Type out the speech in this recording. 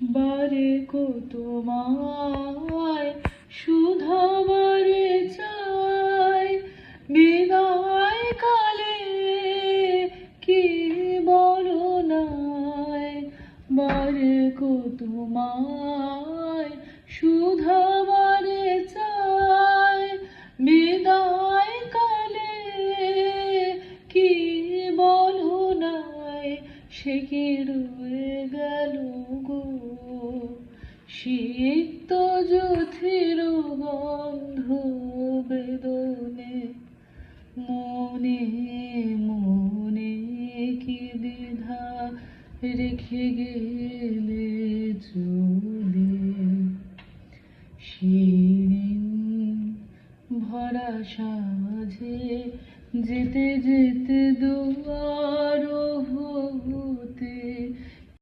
বারে তোমায় শুধাবারে চাই বিদায় কালে কি বলো নাই বারে তোমায় শুধাবারে চাই বিদায় কালে কি বলো নাই সে কি রয়ে গেল গো সিক্ত জ্যোতির গন্ধ বেদনে মনে মনে কি দ্বিধা রেখে গেলে চলে সেদিন ভরা সাঁঝে যেতে যেতে দুয়ার